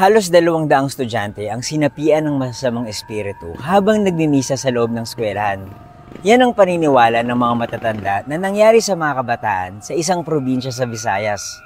Halos 200 estudyante ang sinapian ng masasamang espiritu habang nagmimisa sa loob ng eskwelahan. Yan ang paniniwala ng mga matatanda na nangyari sa mga kabataan sa isang probinsya sa Visayas.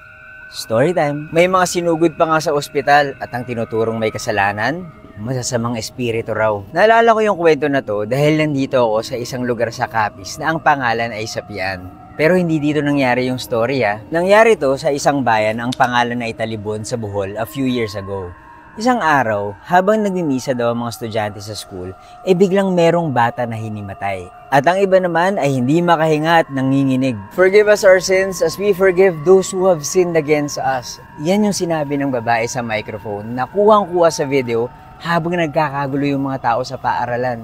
Storytime. May mga sinugod pa nga sa ospital at ang tinuturong may kasalanan, masasamang espiritu raw. Naalala ko yung kwento na to dahil nandito ako sa isang lugar sa Capiz na ang pangalan ay Sapian. Pero hindi dito nangyari yung story Nangyari to sa isang bayan ang pangalan ay Talibon sa Bohol a few years ago. Isang araw, habang nagmimisa daw ang mga estudyante sa school, biglang merong bata na hinimatay. At ang iba naman ay hindi makahinga at nanginginig. Forgive us our sins as we forgive those who have sinned against us. Yan yung sinabi ng babae sa microphone na kuhang-kuha sa video habang nagkakagulo yung mga tao sa paaralan.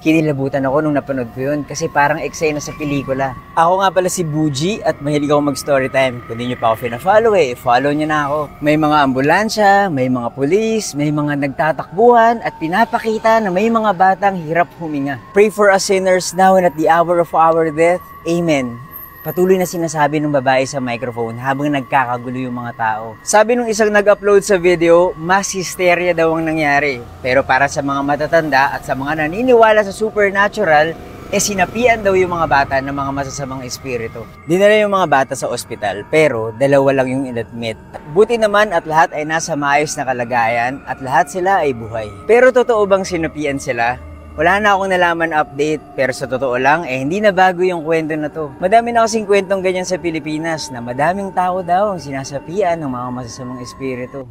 Kinilabutan ako nung napanood ko yun kasi parang eksena sa pelikula. Ako nga pala si Buji at mahilig ako mag-storytime. Kung di nyo pa ako fina-follow follow nyo na ako. May mga ambulansya, may mga pulis, may mga nagtatakbuhan at pinapakita na may mga batang hirap huminga. Pray for us sinners now and at the hour of our death. Amen. Patuloy na sinasabi ng babae sa microphone habang nagkakagulo yung mga tao. Sabi nung isang nag-upload sa video, mas hysteria daw ang nangyari. Pero para sa mga matatanda at sa mga naniniwala sa supernatural, sinapian daw yung mga bata ng mga masasamang espiritu. Dinala yung mga bata sa ospital, pero dalawa lang yung inadmit. Buti naman at lahat ay nasa maayos na kalagayan at lahat sila ay buhay. Pero totoo bang sinapian sila? Wala na akong nalaman update, pero sa totoo lang, hindi na bago yung kwento na to. Madami na kasing kwentong ganyan sa Pilipinas na madaming tao daw ang sinasapian ng mga masasamang espiritu.